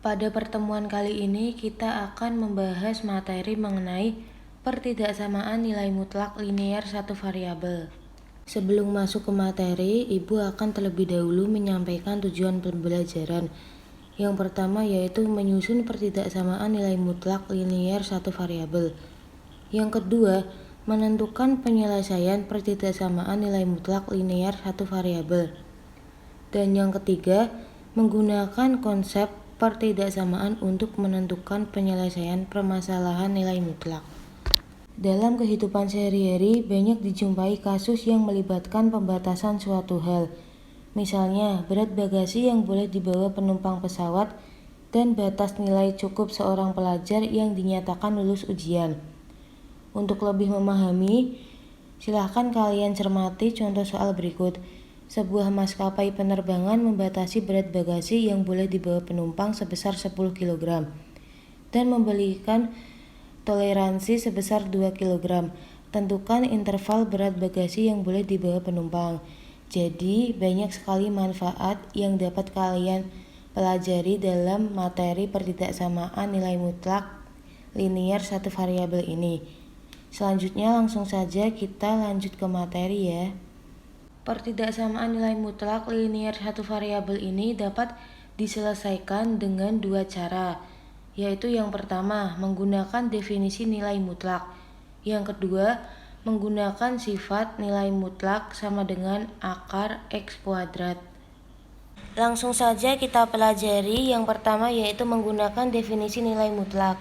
Pada pertemuan kali ini kita akan membahas materi mengenai pertidaksamaan nilai mutlak linear satu variabel. Sebelum masuk ke materi, Ibu akan terlebih dahulu menyampaikan tujuan pembelajaran. Yang pertama yaitu menyusun pertidaksamaan nilai mutlak linear satu variabel. Yang kedua, menentukan penyelesaian pertidaksamaan nilai mutlak linear satu variabel. Dan yang ketiga, menggunakan konsep pertidaksamaan untuk menentukan penyelesaian permasalahan nilai mutlak. Dalam kehidupan sehari-hari, banyak dijumpai kasus yang melibatkan pembatasan suatu hal. Misalnya, berat bagasi yang boleh dibawa penumpang pesawat dan batas nilai cukup seorang pelajar yang dinyatakan lulus ujian. Untuk lebih memahami, silahkan kalian cermati contoh soal berikut. Sebuah maskapai penerbangan membatasi berat bagasi yang boleh dibawa penumpang sebesar 10 kg dan memberikan toleransi sebesar 2 kg. Tentukan interval berat bagasi yang boleh dibawa penumpang. Jadi, banyak sekali manfaat yang dapat kalian pelajari dalam materi pertidaksamaan nilai mutlak linear satu variabel ini. Selanjutnya langsung saja kita lanjut ke materi ya. Pertidaksamaan nilai mutlak linear satu variabel ini dapat diselesaikan dengan dua cara, yaitu yang pertama, menggunakan definisi nilai mutlak. Yang kedua, menggunakan sifat nilai mutlak sama dengan akar X kuadrat. Langsung saja kita pelajari yang pertama yaitu menggunakan definisi nilai mutlak.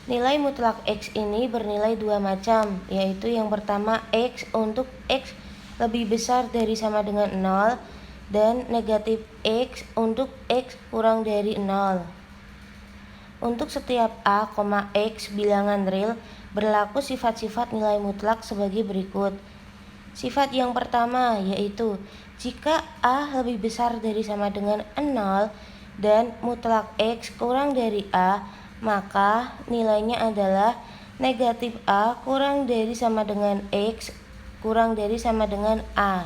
Nilai mutlak X ini bernilai dua macam, yaitu yang pertama X untuk X lebih besar dari sama dengan 0 dan negatif X untuk X kurang dari 0. Untuk setiap A, X bilangan real berlaku sifat-sifat nilai mutlak sebagai berikut. Sifat yang pertama yaitu jika A lebih besar dari sama dengan 0 dan mutlak X kurang dari A, maka nilainya adalah negatif A kurang dari sama dengan X kurang dari sama dengan A.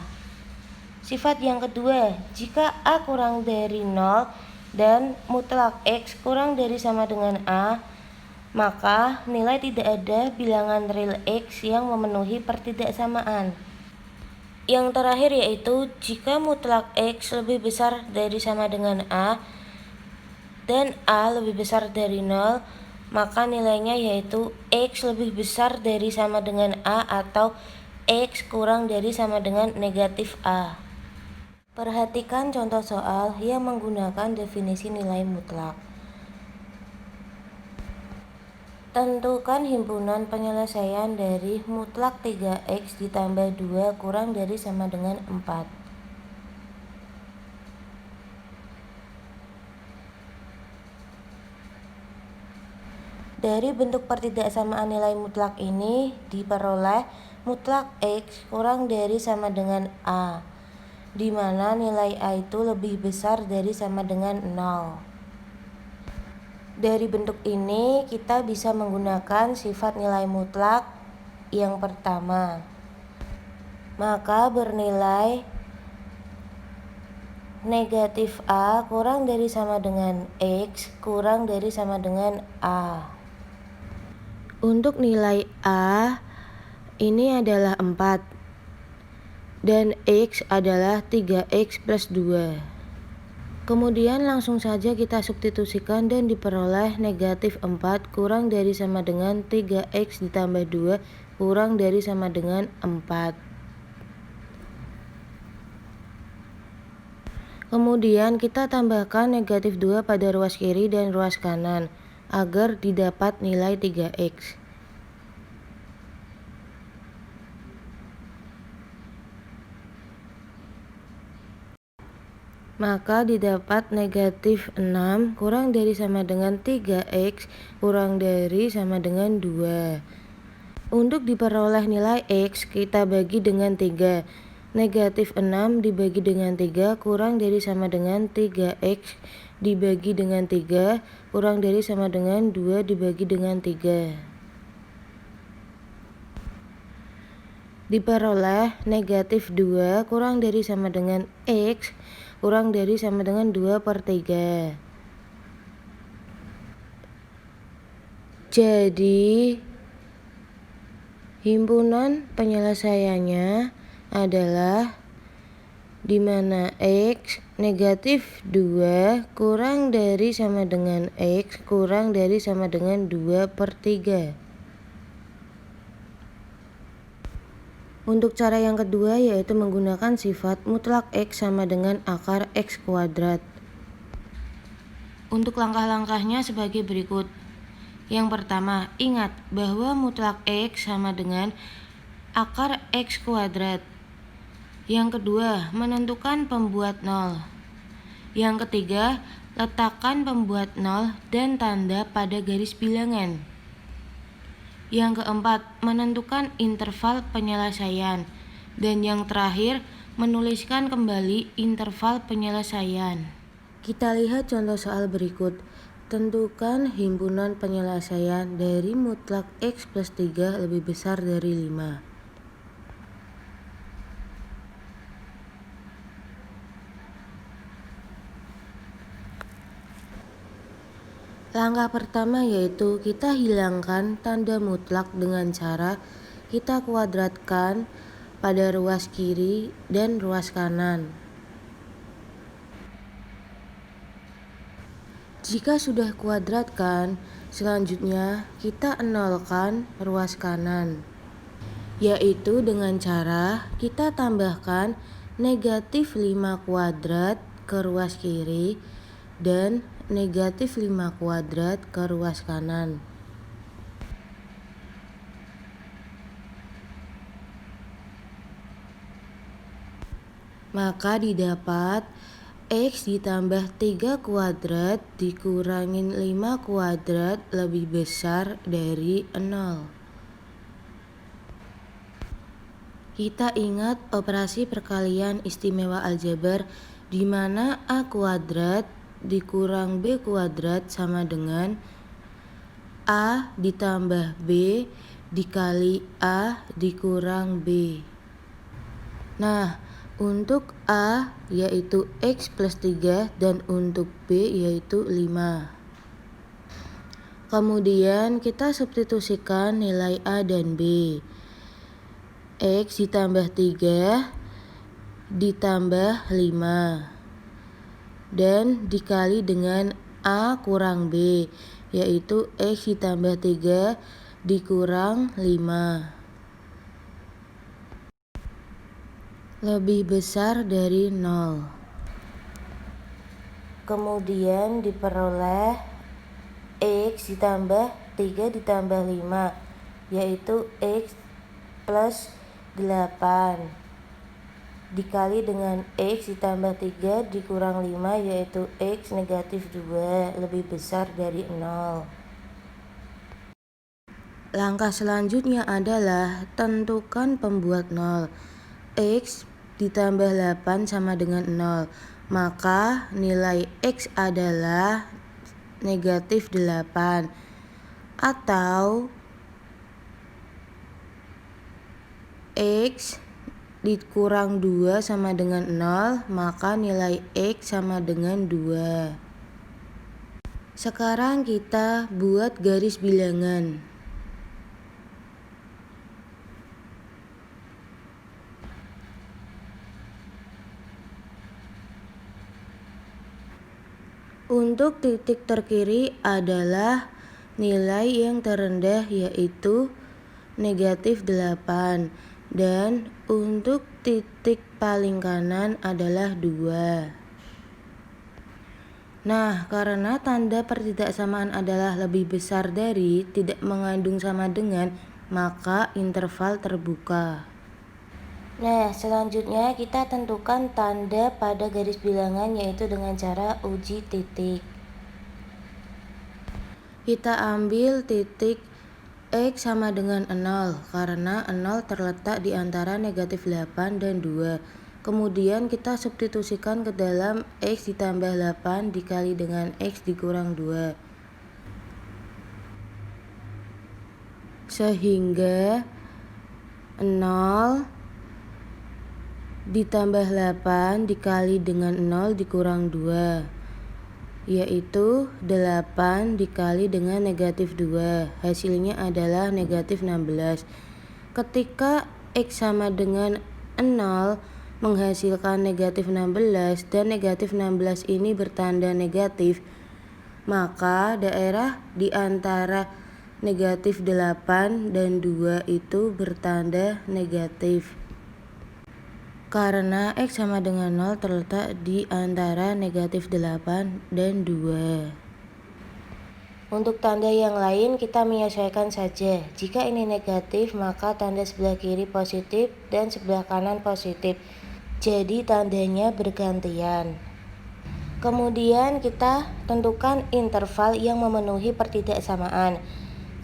Sifat yang kedua, jika A kurang dari 0 dan mutlak X kurang dari sama dengan A, maka nilai tidak ada bilangan real X yang memenuhi pertidaksamaan. Yang terakhir yaitu jika mutlak X lebih besar dari sama dengan A dan A lebih besar dari 0, maka nilainya yaitu X lebih besar dari sama dengan A atau X kurang dari sama dengan negatif A. Perhatikan contoh soal yang menggunakan definisi nilai mutlak. Tentukan himpunan penyelesaian dari mutlak 3X ditambah 2 kurang dari sama dengan 4. Dari bentuk pertidaksamaan nilai mutlak ini diperoleh mutlak X kurang dari sama dengan A, di mana nilai A itu lebih besar dari sama dengan 0. Dari bentuk ini kita bisa menggunakan sifat nilai mutlak yang pertama. Maka bernilai negatif A kurang dari sama dengan X kurang dari sama dengan A. Untuk nilai A ini adalah 4 dan X adalah 3X plus 2. Kemudian langsung saja kita substitusikan dan diperoleh negatif 4 kurang dari sama dengan 3X ditambah 2 kurang dari sama dengan 4. Kemudian kita tambahkan negatif 2 pada ruas kiri dan ruas kanan agar didapat nilai 3X. Maka didapat negatif 6 kurang dari sama dengan 3X kurang dari sama dengan 2. Untuk diperoleh nilai X kita bagi dengan 3. Negatif 6 dibagi dengan 3 kurang dari sama dengan 3X dibagi dengan 3 kurang dari sama dengan 2 dibagi dengan 3. Diperoleh negatif 2 kurang dari sama dengan X kurang dari sama dengan 2/3. Jadi himpunan penyelesaiannya adalah di mana X negatif 2 kurang dari sama dengan X kurang dari sama dengan 2/3. Untuk cara yang kedua yaitu menggunakan sifat mutlak X sama dengan akar X kuadrat. Untuk langkah-langkahnya sebagai berikut. Yang pertama, ingat bahwa mutlak X sama dengan akar X kuadrat. Yang kedua, menentukan pembuat 0. Yang ketiga, letakkan pembuat 0 dan tanda pada garis bilangan. Yang keempat, menentukan interval penyelesaian. Dan yang terakhir, menuliskan kembali interval penyelesaian. Kita lihat contoh soal berikut. Tentukan himpunan penyelesaian dari mutlak X plus 3 lebih besar dari 5. Langkah pertama yaitu kita hilangkan tanda mutlak dengan cara kita kuadratkan pada ruas kiri dan ruas kanan. Jika sudah kuadratkan, selanjutnya kita nolkan ruas kanan, yaitu dengan cara kita tambahkan negatif 5 kuadrat ke ruas kiri dan negatif 5 kuadrat ke ruas kanan. Maka didapat X ditambah 3 kuadrat dikurangin 5 kuadrat lebih besar dari 0. Kita ingat operasi perkalian istimewa aljabar di mana A kuadrat dikurang B kuadrat sama dengan A ditambah B dikali A dikurang B. Nah, untuk A yaitu X plus 3 dan untuk B yaitu 5. Kemudian kita substitusikan nilai A dan B. X ditambah 3 ditambah 5 dan dikali dengan A kurang B yaitu X ditambah 3 dikurang 5 lebih besar dari 0. Kemudian diperoleh X ditambah 3 ditambah 5 yaitu X plus 8 dikali dengan X ditambah 3 dikurang 5 yaitu X negatif 2 lebih besar dari 0. Langkah selanjutnya adalah tentukan pembuat 0. X ditambah 8 sama dengan 0. Maka nilai X adalah negatif 8 atau X dikurang 2 sama dengan 0, maka nilai X sama dengan 2. Sekarang kita buat garis bilangan. Untuk titik terkiri adalah nilai yang terendah yaitu negatif 8. Dan untuk titik paling kanan adalah 2. Nah, karena tanda pertidaksamaan adalah lebih besar dari, tidak mengandung sama dengan, maka interval terbuka. Nah, selanjutnya kita tentukan tanda pada garis bilangan yaitu dengan cara uji titik. Kita ambil titik X sama dengan 0 karena 0 terletak di antara negatif 8 dan 2. Kemudian kita substitusikan ke dalam X ditambah 8 dikali dengan X dikurang 2. Sehingga 0 ditambah 8 dikali dengan 0 dikurang 2. yaitu 8 dikali dengan negatif 2. Hasilnya adalah negatif 16. Ketika X sama dengan 0 menghasilkan negatif 16 dan negatif 16 ini bertanda negatif, maka daerah di antara negatif 8 dan 2 itu bertanda negatif. Karena X sama dengan 0 terletak di antara negatif 8 dan 2. Untuk tanda yang lain kita menyesuaikan saja. Jika ini negatif maka tanda sebelah kiri positif dan sebelah kanan positif. Jadi tandanya bergantian. Kemudian kita tentukan interval yang memenuhi pertidaksamaan.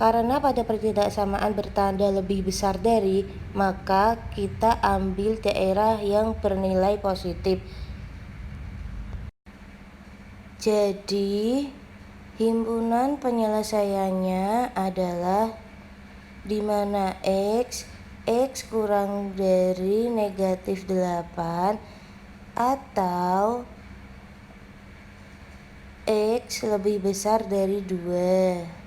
Karena pada pertidaksamaan bertanda lebih besar dari, maka kita ambil daerah yang bernilai positif. Jadi himpunan penyelesaiannya adalah di mana X kurang dari negatif 8 atau X lebih besar dari 2.